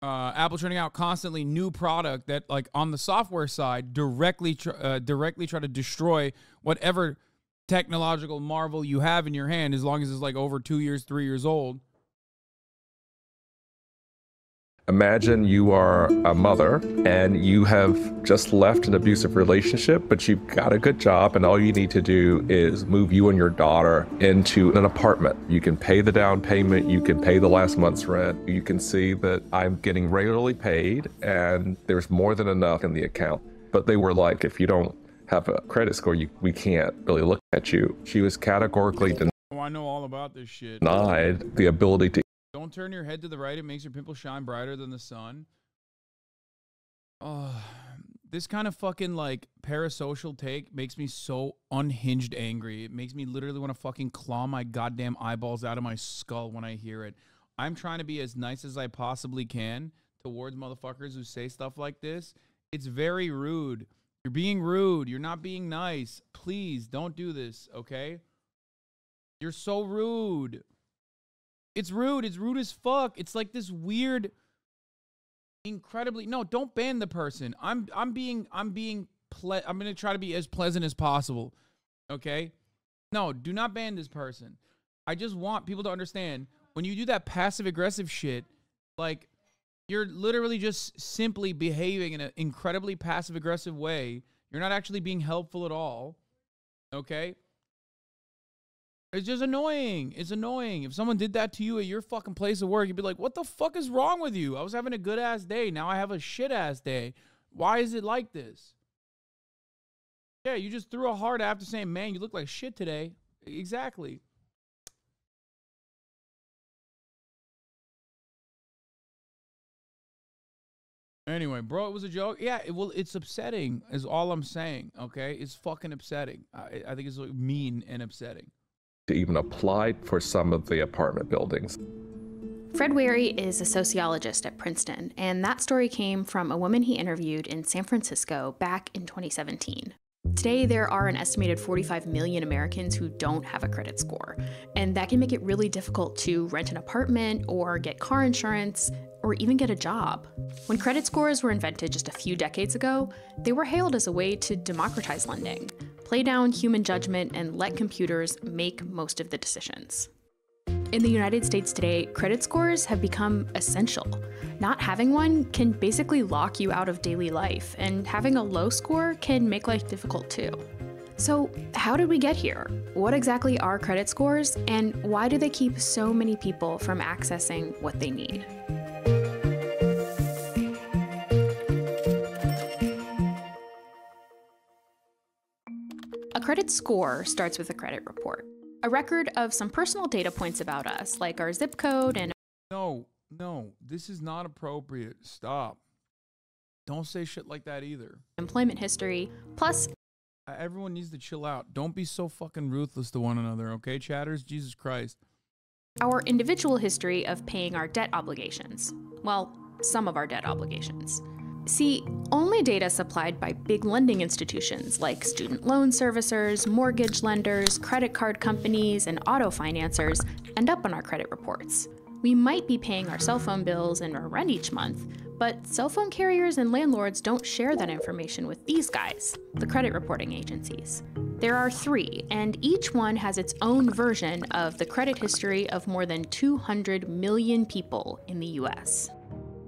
Apple churning out constantly new product that, like, on the software side, directly try to destroy whatever technological marvel you have in your hand, as long as it's like over 2 years, 3 years old. Imagine you are a mother and you have just left an abusive relationship, but you've got a good job and all you need to do is move you and your daughter into an apartment. You can pay the down payment, you can pay the last month's rent, you can see that I'm getting regularly paid and there's more than enough in the account. But they were like, if you don't have a credit score, we can't really look at you. She was categorically Oh, I know all about this shit. denied the ability to. Don't turn your head to the right. It makes your pimples shine brighter than the sun. Oh, this kind of fucking, like, parasocial take makes me so unhinged angry. It makes me literally want to fucking claw my goddamn eyeballs out of my skull when I hear it. I'm trying to be as nice as I possibly can towards motherfuckers who say stuff like this. It's very rude. You're being rude. You're not being nice. Please don't do this, okay? You're so rude. It's rude. It's rude as fuck. It's like this weird, incredibly. No, don't ban the person. I'm gonna try to be as pleasant as possible. Okay? No, do not ban this person. I just want people to understand when you do that passive aggressive shit, like, you're literally just simply behaving in an incredibly passive aggressive way. You're not actually being helpful at all. Okay? It's just annoying. It's annoying. If someone did that to you at your fucking place of work, you'd be like, what the fuck is wrong with you? I was having a good-ass day. Now I have a shit-ass day. Why is it like this? Yeah, you just threw a heart after saying, man, you look like shit today. Exactly. Anyway, bro, it was a joke. Yeah, it's upsetting is all I'm saying, okay? It's fucking upsetting. I think it's mean and upsetting. To even apply for some of the apartment buildings. Fred Wary is a sociologist at Princeton, and that story came from a woman he interviewed in San Francisco back in 2017. Today, there are an estimated 45 million Americans who don't have a credit score, and that can make it really difficult to rent an apartment or get car insurance or even get a job. When credit scores were invented just a few decades ago, they were hailed as a way to democratize lending, play down human judgment, and let computers make most of the decisions. In the United States today, credit scores have become essential. Not having one can basically lock you out of daily life, and having a low score can make life difficult too. So, how did we get here? What exactly are credit scores, and why do they keep so many people from accessing what they need? A credit score starts with a credit report, a record of some personal data points about us, like our zip code and... No, this is not appropriate. Stop. Don't say shit like that either. Employment history, plus... Everyone needs to chill out. Don't be so fucking ruthless to one another, okay, chatters? Jesus Christ. Our individual history of paying our debt obligations. Well, some of our debt obligations. See, only data supplied by big lending institutions like student loan servicers, mortgage lenders, credit card companies, and auto financiers end up on our credit reports. We might be paying our cell phone bills and our rent each month, but cell phone carriers and landlords don't share that information with these guys, the credit reporting agencies. There are 3, and each one has its own version of the credit history of more than 200 million people in the US.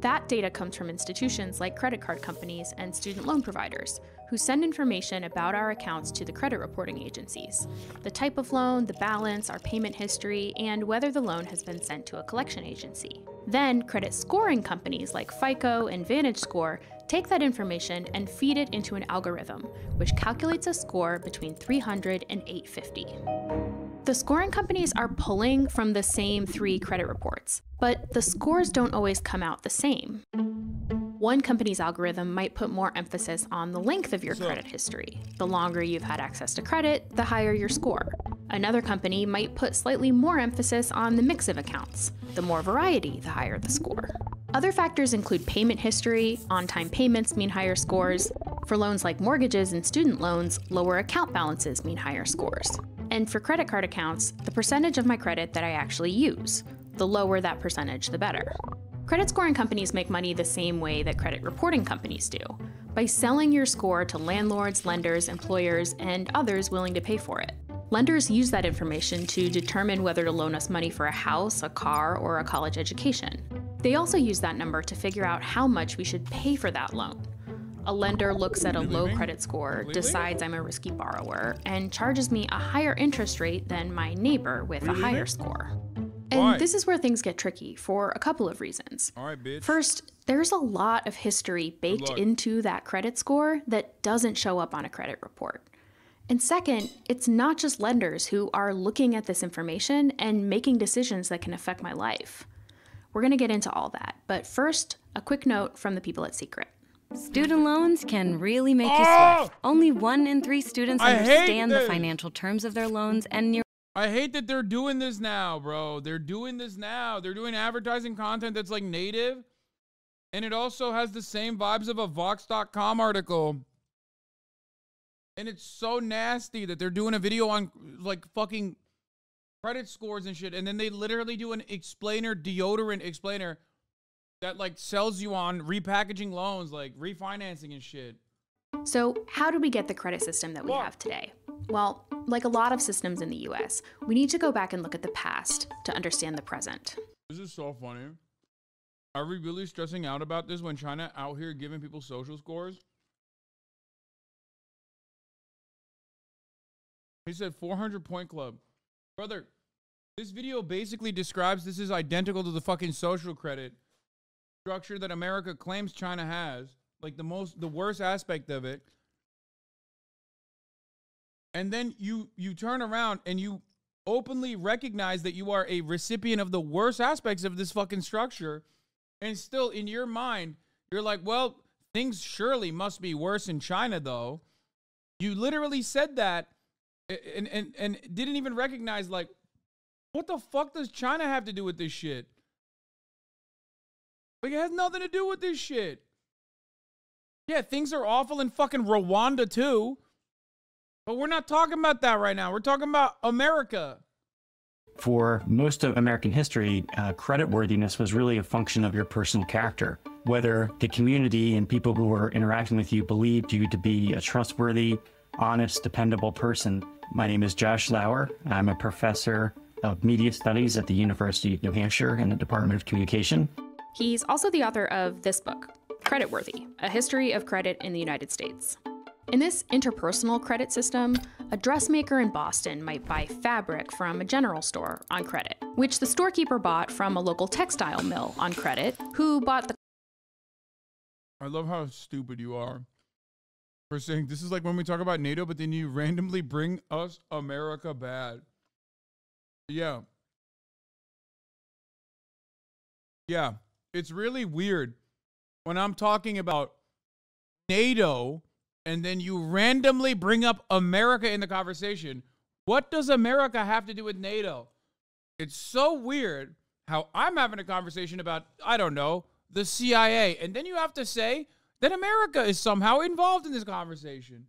That data comes from institutions like credit card companies and student loan providers, who send information about our accounts to the credit reporting agencies. The type of loan, the balance, our payment history, and whether the loan has been sent to a collection agency. Then, credit scoring companies like FICO and VantageScore take that information and feed it into an algorithm, which calculates a score between 300 and 850. The scoring companies are pulling from the same 3 credit reports, but the scores don't always come out the same. One company's algorithm might put more emphasis on the length of your credit history. The longer you've had access to credit, the higher your score. Another company might put slightly more emphasis on the mix of accounts. The more variety, the higher the score. Other factors include payment history. On-time payments mean higher scores. For loans like mortgages and student loans, lower account balances mean higher scores. And for credit card accounts, the percentage of my credit that I actually use. The lower that percentage, the better. Credit scoring companies make money the same way that credit reporting companies do, by selling your score to landlords, lenders, employers, and others willing to pay for it. Lenders use that information to determine whether to loan us money for a house, a car, or a college education. They also use that number to figure out how much we should pay for that loan. A lender looks at a low credit score, decides I'm a risky borrower, and charges me a higher interest rate than my neighbor with a higher score. And this is where things get tricky for a couple of reasons. All right, bitch. First, there's a lot of history baked into that credit score that doesn't show up on a credit report. And second, it's not just lenders who are looking at this information and making decisions that can affect my life. We're going to get into all that, but first, a quick note from the people at Secret. Student loans can really make you sweat. Only 1 in 3 students understand the financial terms of their loans, and I hate that they're doing this now, bro. They're doing this now. They're doing advertising content that's like native, and it also has the same vibes of a VOX.com article. And it's so nasty that they're doing a video on like fucking credit scores and shit, and then they literally do an deodorant explainer that like sells you on repackaging loans, like refinancing and shit. So how do we get the credit system that we have today? Well, like a lot of systems in the US, we need to go back and look at the past to understand the present. This is so funny. Are we really stressing out about this when China out here giving people social scores? He said 400 point club. Brother, this video basically describes this is identical to the fucking social credit structure that America claims China has. Like the worst aspect of it. And then you turn around and you openly recognize that you are a recipient of the worst aspects of this fucking structure. And still in your mind, you're like, well, things surely must be worse in China though. You literally said that and didn't even recognize, like, what the fuck does China have to do with this shit? Like, it has nothing to do with this shit. Yeah, things are awful in fucking Rwanda too. But we're not talking about that right now. We're talking about America. For most of American history, creditworthiness was really a function of your personal character. Whether the community and people who were interacting with you believed you to be a trustworthy, honest, dependable person. My name is Josh Lauer. I'm a professor of media studies at the University of New Hampshire in the Department of Communication. He's also the author of this book, Creditworthy, A History of Credit in the United States. In this interpersonal credit system, a dressmaker in Boston might buy fabric from a general store on credit, which the storekeeper bought from a local textile mill on credit, who bought the... I love how stupid you are for saying this is like when we talk about NATO, but then you randomly bring us America bad. Yeah. Yeah. It's really weird when I'm talking about NATO and then you randomly bring up America in the conversation. What does America have to do with NATO? It's so weird how I'm having a conversation about, I don't know, the CIA. And then you have to say that America is somehow involved in this conversation.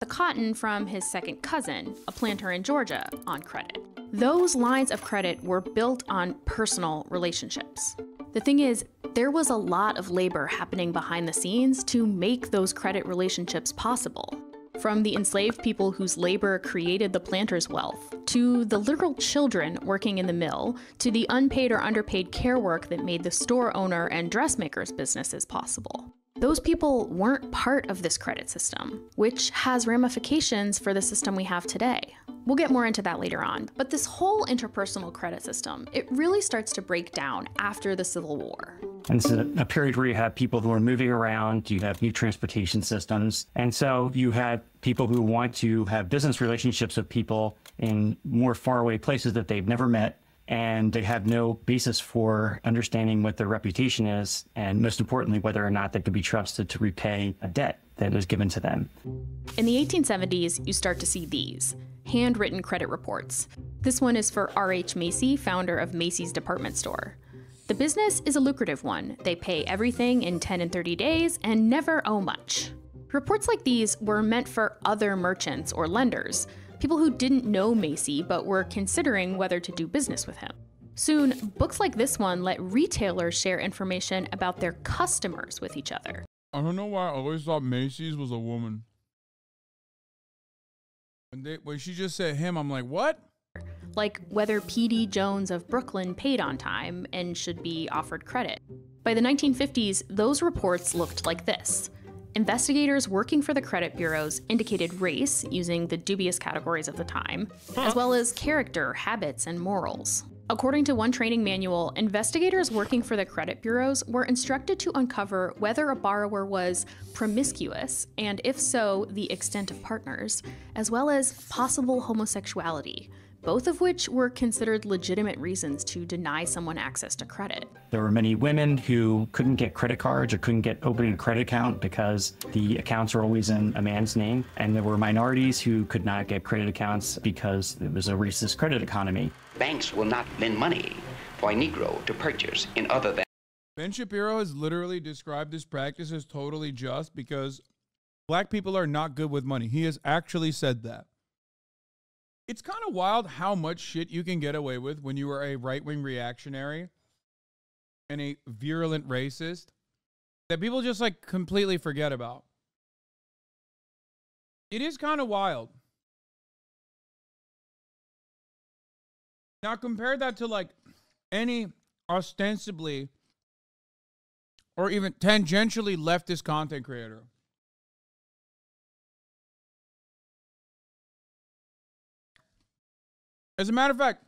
The cotton from his second cousin, a planter in Georgia, on credit. Those lines of credit were built on personal relationships. The thing is, there was a lot of labor happening behind the scenes to make those credit relationships possible. From the enslaved people whose labor created the planter's wealth, to the literal children working in the mill, to the unpaid or underpaid care work that made the store owner and dressmaker's businesses possible. Those people weren't part of this credit system, which has ramifications for the system we have today. We'll get more into that later on, but this whole interpersonal credit system, it really starts to break down after the Civil War. And it's a period where you have people who are moving around, you have new transportation systems, and so you have people who want to have business relationships with people in more faraway places that they've never met, and they have no basis for understanding what their reputation is, and most importantly, whether or not they could be trusted to repay a debt that was given to them. In the 1870s, you start to see these handwritten credit reports. This one is for R.H. Macy, founder of Macy's department store. The business is a lucrative one. They pay everything in 10 and 30 days and never owe much. Reports like these were meant for other merchants or lenders, people who didn't know Macy but were considering whether to do business with him. Soon, books like this one let retailers share information about their customers with each other. I don't know why I always thought Macy's was a woman. When she just said him, I'm like, what? Like whether P.D. Jones of Brooklyn paid on time and should be offered credit. By the 1950s, those reports looked like this. Investigators working for the credit bureaus indicated race using the dubious categories of the time, as well as character, habits, and morals. According to one training manual, investigators working for the credit bureaus were instructed to uncover whether a borrower was promiscuous, and if so, the extent of partners, as well as possible homosexuality, both of which were considered legitimate reasons to deny someone access to credit. There were many women who couldn't get credit cards or couldn't get opening a credit account because the accounts were always in a man's name. And there were minorities who could not get credit accounts because it was a racist credit economy. Banks will not lend money for a Negro to purchase in other than. Ben Shapiro has literally described this practice as totally just because black people are not good with money. He has actually said that. It's kind of wild how much shit you can get away with when you are a right-wing reactionary and a virulent racist that people just like completely forget about. It is kind of wild. Now compare that to like any ostensibly or even tangentially leftist content creator. As a matter of fact,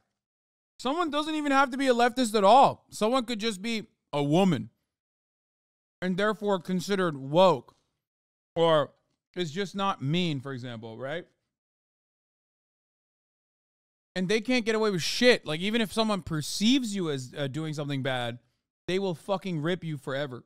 someone doesn't even have to be a leftist at all. Someone could just be a woman and therefore considered woke or is just not mean, for example, right? And they can't get away with shit. Like, even if someone perceives you as doing something bad, they will fucking rip you forever.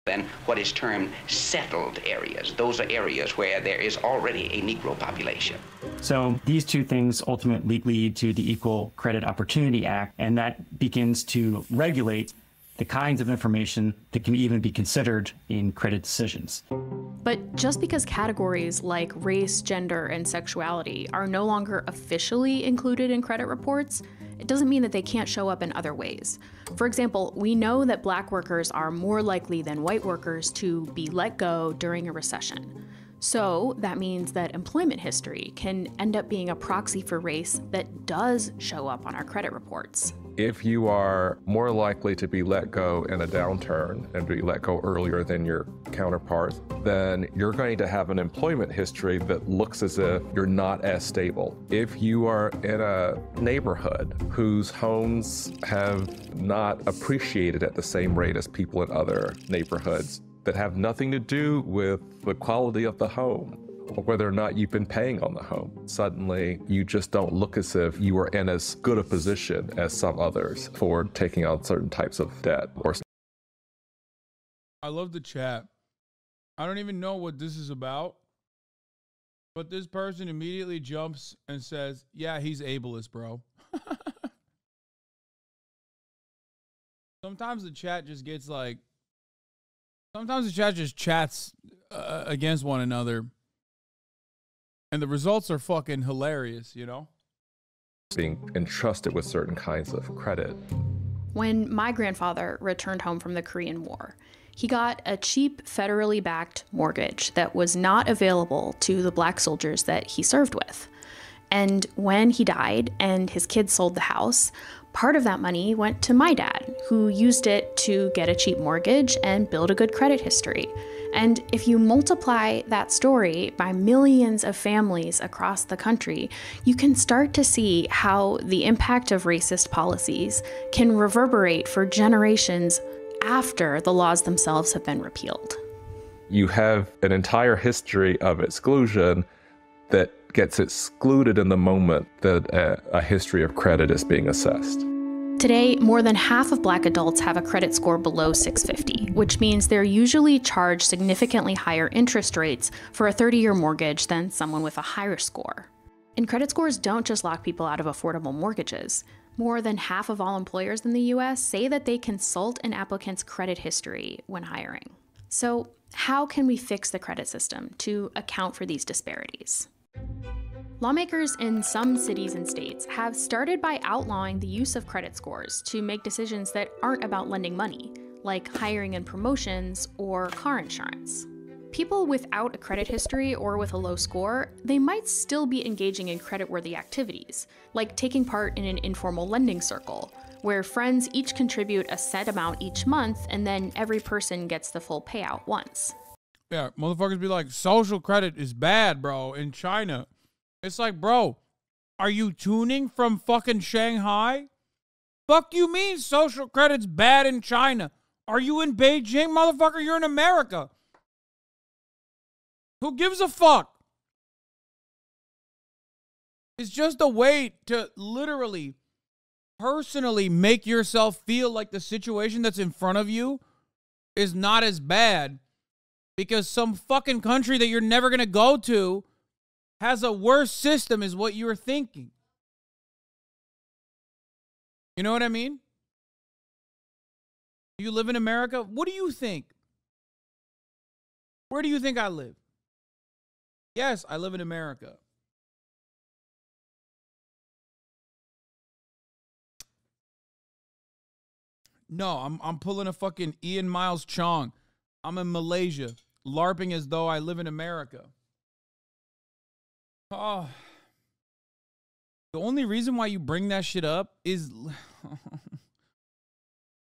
Than what is termed settled areas. Those are areas where there is already a Negro population. So these two things ultimately lead to the Equal Credit Opportunity Act, and that begins to regulate the kinds of information that can even be considered in credit decisions. But just because categories like race, gender, and sexuality are no longer officially included in credit reports, it doesn't mean that they can't show up in other ways. For example, we know that black workers are more likely than white workers to be let go during a recession. So that means that employment history can end up being a proxy for race that does show up on our credit reports. If you are more likely to be let go in a downturn and be let go earlier than your counterparts, then you're going to have an employment history that looks as if you're not as stable. If you are in a neighborhood whose homes have not appreciated at the same rate as people in other neighborhoods that have nothing to do with the quality of the home, or whether or not you've been paying on the home. Suddenly, you just don't look as if you are in as good a position as some others for taking on certain types of debt. I love the chat. I don't even know what this is about, but this person immediately jumps and says, yeah, he's ableist, bro. Sometimes the chat just gets like, sometimes the chat just chats against one another. And the results are fucking hilarious, you know? Being entrusted with certain kinds of credit. When my grandfather returned home from the Korean War, he got a cheap federally backed mortgage that was not available to the black soldiers that he served with. And when he died and his kids sold the house, part of that money went to my dad, who used it to get a cheap mortgage and build a good credit history. And if you multiply that story by millions of families across the country, you can start to see how the impact of racist policies can reverberate for generations after the laws themselves have been repealed. You have an entire history of exclusion that gets excluded in the moment that a history of credit is being assessed. Today, more than half of black adults have a credit score below 650, which means they're usually charged significantly higher interest rates for a 30-year mortgage than someone with a higher score. And credit scores don't just lock people out of affordable mortgages. More than half of all employers in the US say that they consult an applicant's credit history when hiring. So how can we fix the credit system to account for these disparities? Lawmakers in some cities and states have started by outlawing the use of credit scores to make decisions that aren't about lending money, like hiring and promotions or car insurance. People without a credit history or with a low score, they might still be engaging in creditworthy activities, like taking part in an informal lending circle, where friends each contribute a set amount each month and then every person gets the full payout once. Yeah, motherfuckers be like, social credit is bad, bro, in China. It's like, bro, are you tuning from fucking Shanghai? Fuck you mean social credit's bad in China? Are you in Beijing, motherfucker? You're in America. Who gives a fuck? It's just a way to literally, personally make yourself feel like the situation that's in front of you is not as bad because some fucking country that you're never going to go to has a worse system is what you're thinking. You know what I mean? Do you live in America? What do you think? Where do you think I live? Yes, I live in America. No, I'm pulling a fucking Ian Miles Chong. I'm in Malaysia, LARPing as though I live in America. Oh. The only reason why you bring that shit up is...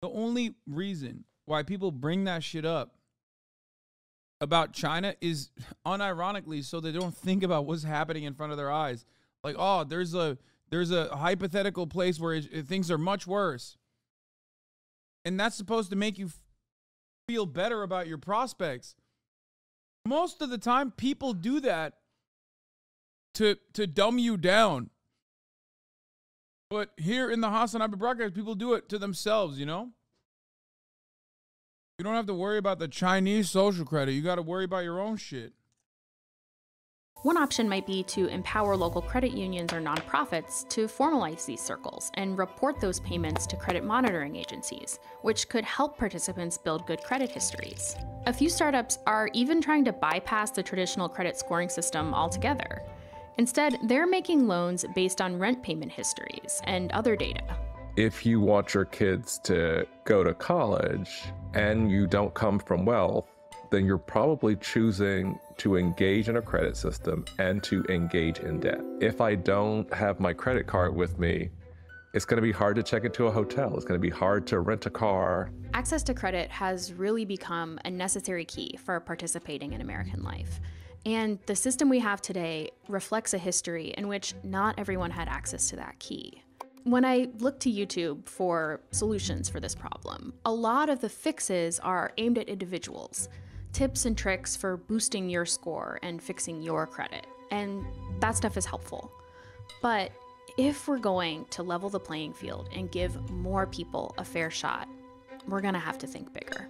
The only reason why people bring that shit up about China is unironically so they don't think about what's happening in front of their eyes. Like, oh, there's a hypothetical place where things are much worse. And that's supposed to make you feel better about your prospects. Most of the time, people do that to dumb you down. But here in the HasanAbi broadcast, people do it to themselves, you know? You don't have to worry about the Chinese social credit. You got to worry about your own shit. One option might be to empower local credit unions or nonprofits to formalize these circles and report those payments to credit monitoring agencies, which could help participants build good credit histories. A few startups are even trying to bypass the traditional credit scoring system altogether. Instead, they're making loans based on rent payment histories and other data. If you want your kids to go to college and you don't come from wealth, then you're probably choosing to engage in a credit system and to engage in debt. If I don't have my credit card with me, it's going to be hard to check into a hotel. It's going to be hard to rent a car. Access to credit has really become a necessary key for participating in American life. And the system we have today reflects a history in which not everyone had access to that key. When I look to YouTube for solutions for this problem, a lot of the fixes are aimed at individuals. Tips and tricks for boosting your score and fixing your credit. And that stuff is helpful. But if we're going to level the playing field and give more people a fair shot, we're gonna have to think bigger.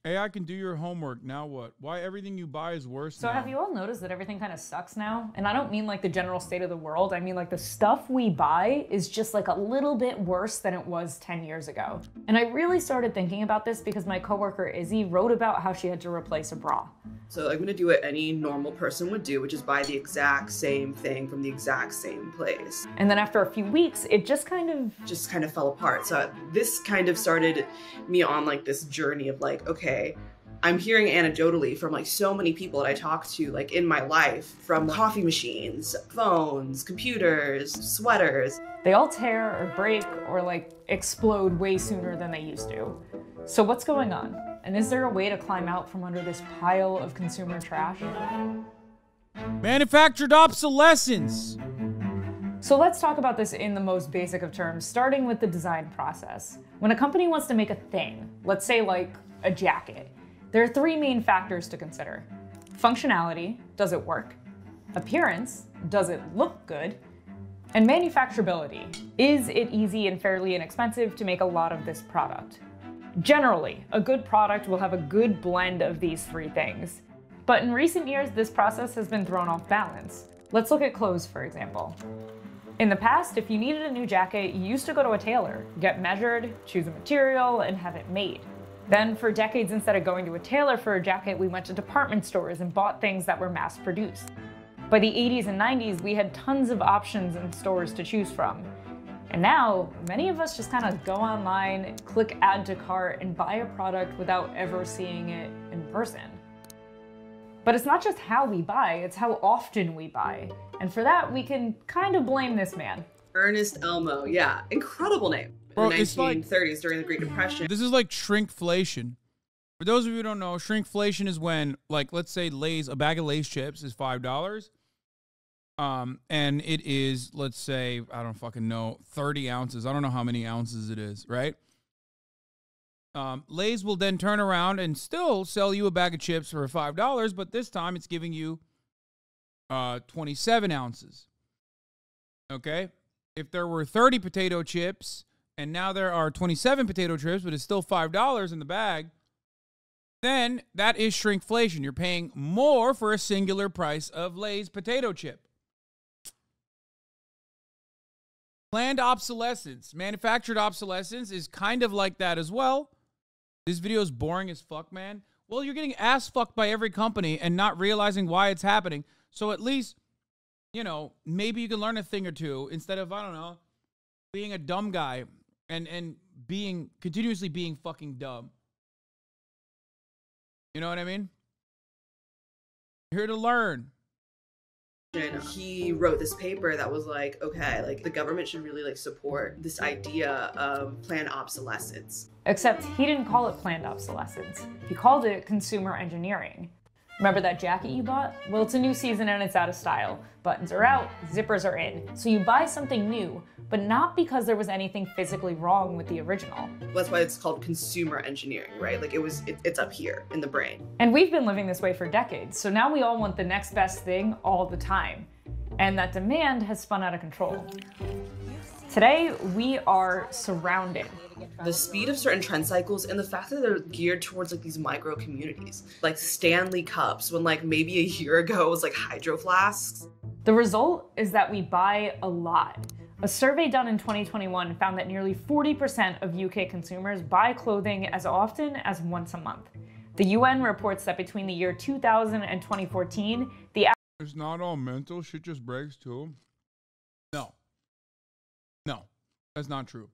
AI can do your homework. Now what? Why everything you buy is worse So now? have you all noticed that everything kind of sucks now? And I don't mean like the general state of the world. I mean like the stuff we buy is just like a little bit worse than it was 10 years ago. And I really started thinking about this because my coworker Izzy wrote about how she had to replace a bra. So I'm gonna do what any normal person would do, which is buy the exact same thing from the exact same place. And then after a few weeks, it just kind of fell apart. So this kind of started me on like this journey of like, okay, I'm hearing anecdotally from like so many people that I talk to like in my life, from coffee machines, phones, computers, sweaters. They all tear or break or like explode way sooner than they used to. So what's going on? And is there a way to climb out from under this pile of consumer trash? Manufactured obsolescence. So let's talk about this in the most basic of terms, starting with the design process. When a company wants to make a thing, let's say like a jacket, there are three main factors to consider. Functionality, does it work? Appearance, does it look good? And manufacturability, is it easy and fairly inexpensive to make a lot of this product? Generally, a good product will have a good blend of these three things. But in recent years, this process has been thrown off balance. Let's look at clothes, for example. In the past, if you needed a new jacket, you used to go to a tailor, get measured, choose a material, and have it made. Then for decades, instead of going to a tailor for a jacket, we went to department stores and bought things that were mass produced. By the 80s and 90s, we had tons of options in stores to choose from. And now, many of us just kind of go online, click add to cart, and buy a product without ever seeing it in person. But it's not just how we buy, it's how often we buy. And for that, we can kind of blame this man. Ernest Elmo, yeah, incredible name. Bro, in the 1930s during the Great Depression. This is like shrinkflation. For those of you who don't know, shrinkflation is when, like, let's say Lay's, a bag of Lay's chips is $5. And it is, let's say, I don't fucking know, 30 ounces. I don't know how many ounces it is, right? Lay's will then turn around and still sell you a bag of chips for $5, but this time it's giving you 27 ounces. Okay? If there were 30 potato chips and now there are 27 potato chips, but it's still $5 in the bag, then that is shrinkflation. You're paying more for a singular price of Lay's potato chip. Planned obsolescence. Manufactured obsolescence is kind of like that as well. This video is boring as fuck, man. Well, you're getting ass fucked by every company and not realizing why it's happening. So at least, you know, maybe you can learn a thing or two instead of, I don't know, being a dumb guy and continuously being fucking dumb. You know what I mean? You're here to learn. He wrote this paper that was like, okay, like the government should really like support this idea of planned obsolescence. Except he didn't call it planned obsolescence. He called it consumer engineering. Remember that jacket you bought? Well, it's a new season and it's out of style. Buttons are out, zippers are in. So you buy something new, but not because there was anything physically wrong with the original. That's why it's called consumer engineering, right? Like it's up here in the brain. And we've been living this way for decades, so now we all want the next best thing all the time. And that demand has spun out of control. Today, we are surrounded. The speed of certain trend cycles and the fact that they're geared towards like these micro communities, like Stanley Cups, when like maybe a year ago it was like Hydro Flasks. The result is that we buy a lot. A survey done in 2021 found that nearly 40% of UK consumers buy clothing as often as once a month. The UN reports that between the year 2000 and 2014, it's not all mental, shit just breaks too. No, that's not true.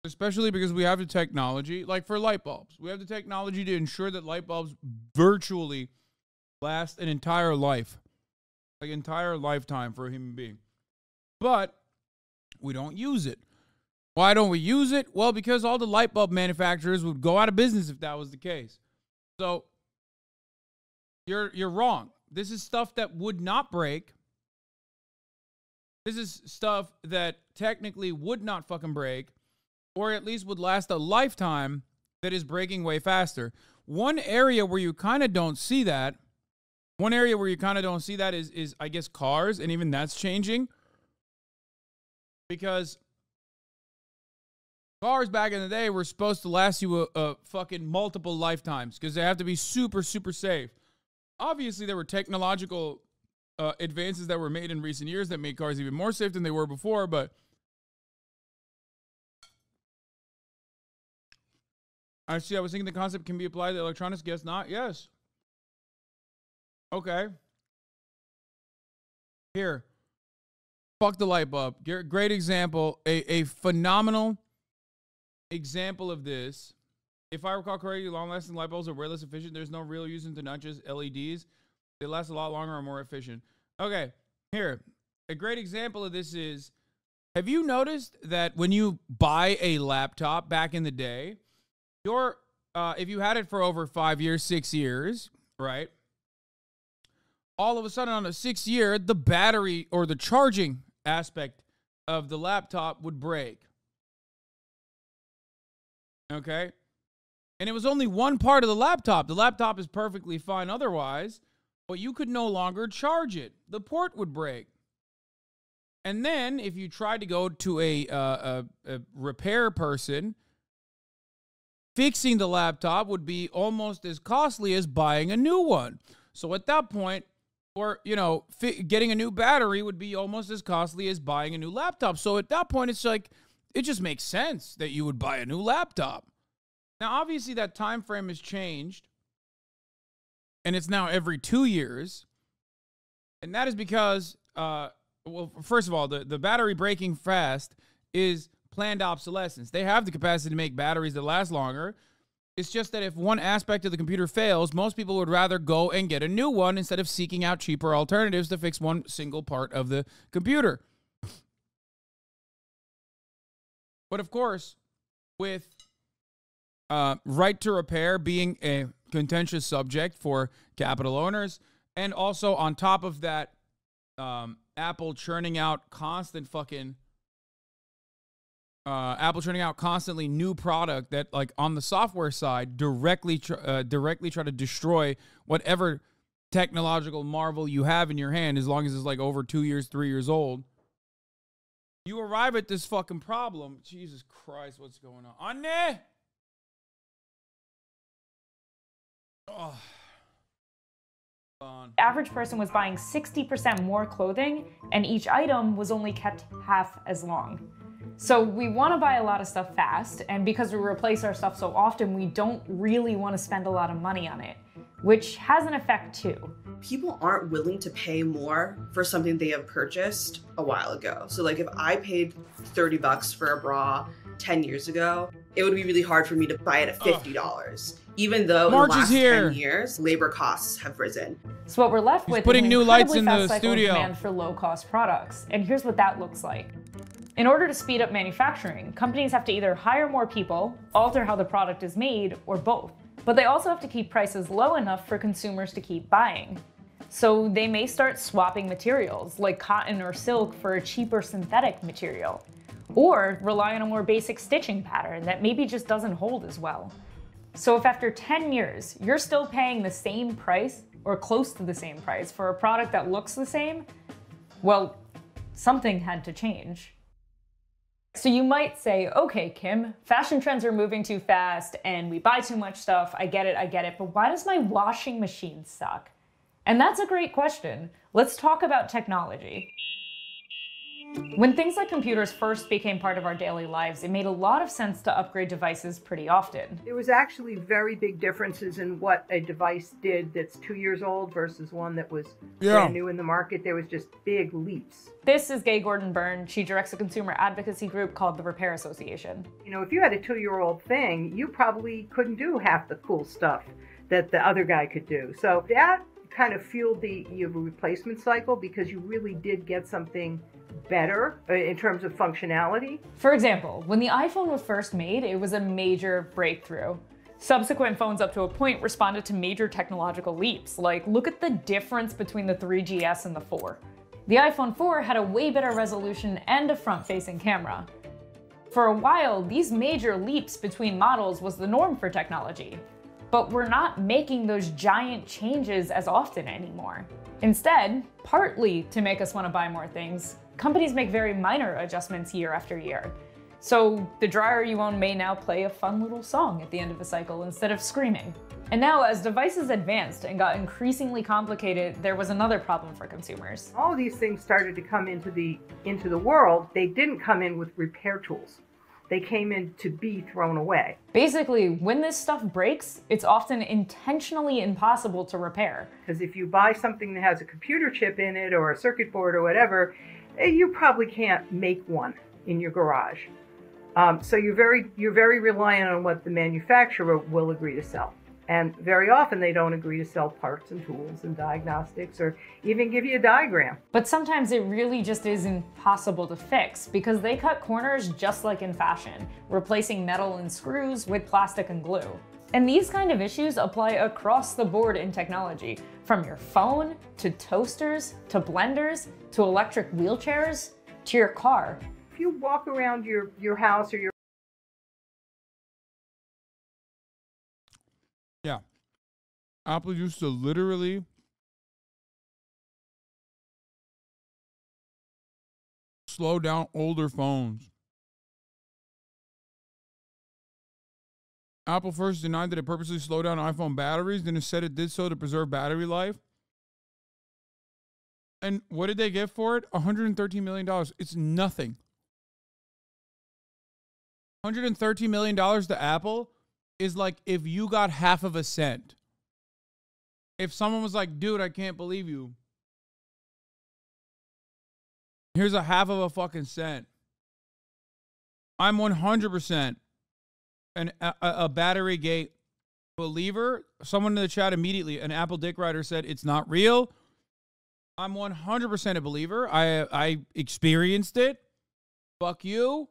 Especially because we have the technology, like for light bulbs. We have the technology to ensure that light bulbs virtually last an entire life. Like entire lifetime for a human being. But we don't use it. Why don't we use it? Well, because all the light bulb manufacturers would go out of business if that was the case. So you're wrong. This is stuff that would not break. This is stuff that technically would not fucking break, or at least would last a lifetime, that is breaking way faster. One area where you kind of don't see that, is I guess cars, and even that's changing. Because cars back in the day were supposed to last you a fucking multiple lifetimes because they have to be super, super safe. Obviously, there were technological advances that were made in recent years that made cars even more safe than they were before, but I was thinking the concept can be applied to electronics. Guess not. Yes. Okay. Here. Fuck the light bulb. Great example. A phenomenal example of this. If I recall correctly, long-lasting light bulbs are way less efficient. There's no real use into not just LEDs. They last a lot longer and more efficient. Okay, here. A great example of this is, have you noticed that when you buy a laptop back in the day, if you had it for over 5 years, 6 years, right? All of a sudden on the 6th year, the battery or the charging aspect of the laptop would break. Okay? And it was only one part of the laptop. The laptop is perfectly fine otherwise, but you could no longer charge it. The port would break. And then if you tried to go to a repair person, fixing the laptop would be almost as costly as buying a new one. So at that point, or, you know, getting a new battery would be almost as costly as buying a new laptop. So at that point, it's like, it just makes sense that you would buy a new laptop. Now, obviously, that time frame has changed, and it's now every 2 years. And that is because, well, first of all, the battery breaking fast is planned obsolescence. They have the capacity to make batteries that last longer. It's just that if one aspect of the computer fails, most people would rather go and get a new one instead of seeking out cheaper alternatives to fix one single part of the computer. But of course, with right to repair being a contentious subject for capital owners, and also on top of that, Apple churning out constantly new product that, like, on the software side, directly try to destroy whatever technological marvel you have in your hand, as long as it's like over 2 years, 3 years old. You arrive at this fucking problem. Jesus Christ, what's going on? Anne! Oh. The average person was buying 60% more clothing, and each item was only kept half as long. So we want to buy a lot of stuff fast, and because we replace our stuff so often, we don't really want to spend a lot of money on it, which has an effect too. People aren't willing to pay more for something they have purchased a while ago. So like if I paid $30 for a bra 10 years ago, it would be really hard for me to buy it at $50. Even though in the last 10 years, labor costs have risen. So what we're left with putting is new lights in the studio. Demand for low-cost products, and here's what that looks like. In order to speed up manufacturing, companies have to either hire more people, alter how the product is made, or both. But they also have to keep prices low enough for consumers to keep buying. So they may start swapping materials, like cotton or silk, for a cheaper synthetic material, or rely on a more basic stitching pattern that maybe just doesn't hold as well. So if after 10 years, you're still paying the same price, or close to the same price, for a product that looks the same, well, something had to change. So you might say, okay, Kim, fashion trends are moving too fast and we buy too much stuff. I get it, but why does my washing machine suck? And that's a great question. Let's talk about technology. When things like computers first became part of our daily lives, it made a lot of sense to upgrade devices pretty often. There was actually very big differences in what a device did that's 2 years old versus one that was brand new in the market. There was just big leaps. This is Gay Gordon-Byrne. She directs a consumer advocacy group called the Repair Association. You know, if you had a 2-year-old thing, you probably couldn't do half the cool stuff that the other guy could do. So that kind of fueled the replacement cycle, because you really did get something better in terms of functionality. For example, when the iPhone was first made, it was a major breakthrough. Subsequent phones up to a point responded to major technological leaps, like look at the difference between the 3GS and the 4. The iPhone 4 had a way better resolution and a front-facing camera. For a while, these major leaps between models was the norm for technology. But we're not making those giant changes as often anymore. Instead, partly to make us want to buy more things, companies make very minor adjustments year after year. So the dryer you own may now play a fun little song at the end of the cycle instead of screaming. And now, as devices advanced and got increasingly complicated, there was another problem for consumers. All of these things started to come into the world. They didn't come in with repair tools. They came in to be thrown away. Basically, when this stuff breaks, it's often intentionally impossible to repair. Because if you buy something that has a computer chip in it or a circuit board or whatever, you probably can't make one in your garage. So you're very reliant on what the manufacturer will agree to sell. And very often they don't agree to sell parts and tools and diagnostics or even give you a diagram. But sometimes it really just is impossible to fix, because they cut corners just like in fashion, replacing metal and screws with plastic and glue. And these kind of issues apply across the board in technology, from your phone, to toasters, to blenders, to electric wheelchairs, to your car. If you walk around your house or your... Yeah. Apple used to literally slow down older phones. Apple first denied that it purposely slowed down iPhone batteries, then it said it did so to preserve battery life. And what did they get for it? $113 million. It's nothing. $113 million to Apple is like if you got half of a cent. If someone was like, dude, I can't believe you. Here's a half of a fucking cent. I'm 100% a Battery Gate believer. Someone in the chat immediately, an Apple Dick Rider said it's not real. I'm 100% a believer. I experienced it. Fuck you.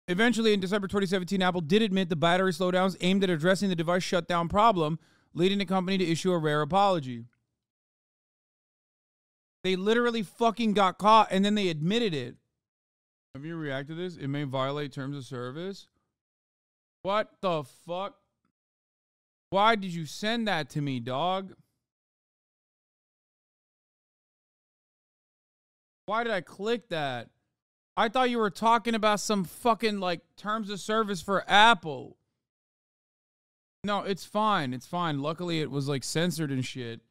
Eventually, in December 2017, Apple did admit the battery slowdowns aimed at addressing the device shutdown problem, leading the company to issue a rare apology. They literally fucking got caught, and then they admitted it. Have you reacted to this? It may violate terms of service. What the fuck? Why did you send that to me, dog? Why did I click that? I thought you were talking about some fucking, like, terms of service for Apple. No, it's fine. It's fine. Luckily, it was, like, censored and shit.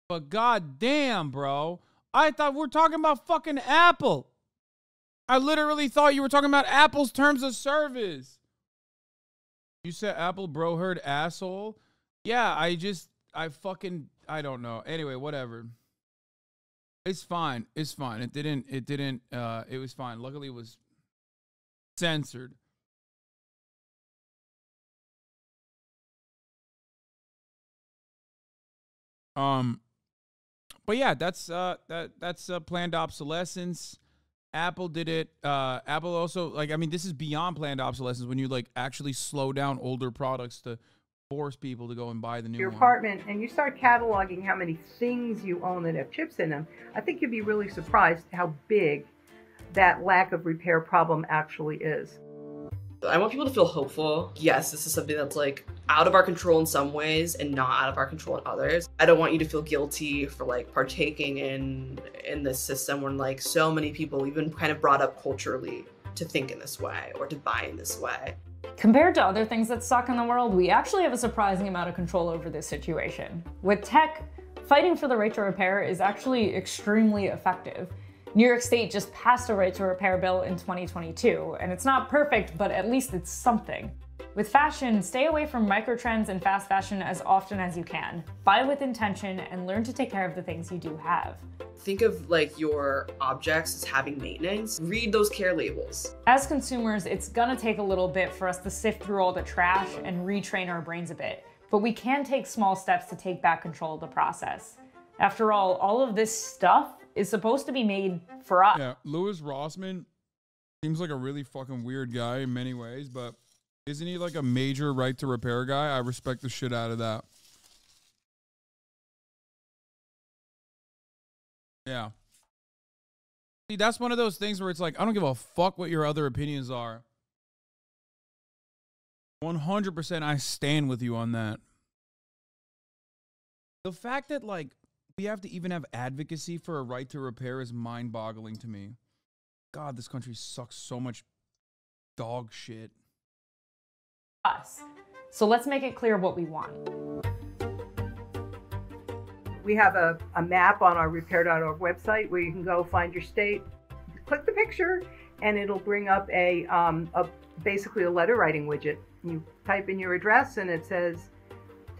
But goddamn, bro. I thought we were talking about fucking Apple. I literally thought you were talking about Apple's terms of service. You said Apple bro heard asshole? Yeah, I don't know. Anyway, whatever. It's fine. It's fine. It was fine. Luckily, it was censored. But yeah, that's planned obsolescence. Apple did it. Apple also, like, I mean, this is beyond planned obsolescence when you, like, actually slow down older products to force people to go and buy the new your one. apartment and you start cataloging how many things you own that have chips in them, I think you'd be really surprised how big that lack of repair problem actually is. I want people to feel hopeful. Yes, this is something that's like out of our control in some ways and not out of our control in others. I don't want you to feel guilty for like partaking in this system when like so many people, we've been kind of brought up culturally to think in this way or to buy in this way. Compared to other things that suck in the world, we actually have a surprising amount of control over this situation. With tech, fighting for the right to repair is actually extremely effective. New York State just passed a right to repair bill in 2022, and it's not perfect, but at least it's something. With fashion, stay away from microtrends and fast fashion as often as you can. Buy with intention and learn to take care of the things you do have. Think of like your objects as having maintenance. Read those care labels. As consumers, it's gonna take a little bit for us to sift through all the trash and retrain our brains a bit, but we can take small steps to take back control of the process. After all of this stuff is supposed to be made for us. Yeah, Louis Rossman seems like a really fucking weird guy in many ways, but isn't he like a major right to repair guy? I respect the shit out of that. Yeah. See, that's one of those things where it's like, I don't give a fuck what your other opinions are. 100% I stand with you on that. The fact that, like, we have to even have advocacy for a right to repair is mind-boggling to me. God, this country sucks so much dog shit. Us. So let's make it clear what we want. We have a map on our repair.org website where you can go find your state, click the picture, and it'll bring up basically a letter writing widget. You type in your address and it says,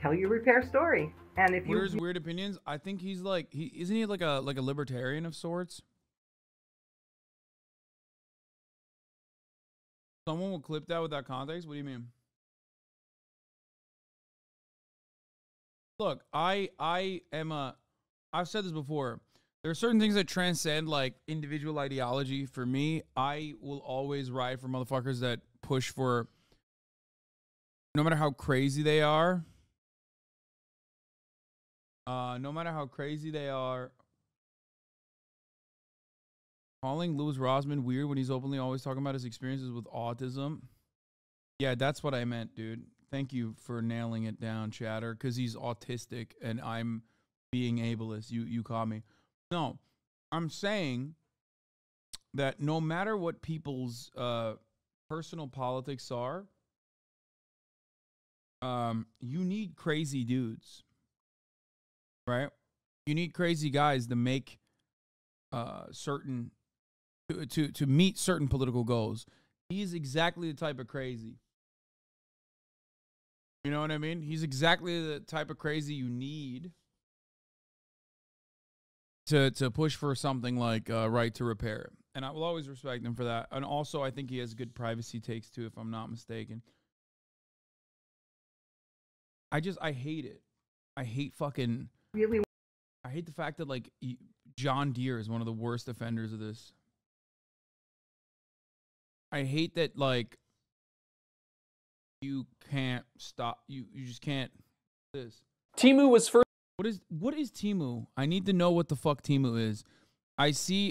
tell your repair story. And if what are his weird opinions? I think he's like, isn't he like a libertarian of sorts? Someone will clip that with that context? What do you mean? Look, I've said this before. There are certain things that transcend like individual ideology. For me, I will always ride for motherfuckers that push for, no matter how crazy they are. No matter how crazy they are. Calling Louis Rossman weird when he's openly always talking about his experiences with autism. Yeah, that's what I meant, dude. Thank you for nailing it down, chatter, because he's autistic and I'm being ableist. You caught me. No, I'm saying that no matter what people's personal politics are, you need crazy dudes, right? You need crazy guys to make certain to meet certain political goals. He's exactly the type of crazy. You know what I mean? He's exactly the type of crazy you need to push for something like right to repair. And I will always respect him for that. And also, I think he has good privacy takes, too, if I'm not mistaken. I hate it. I hate fucking... Really? I hate the fact that, like, John Deere is one of the worst offenders of this. I hate that, like, you can't stop. You just can't... This. Temu was first... What is Temu? I need to know what the fuck Temu is. I see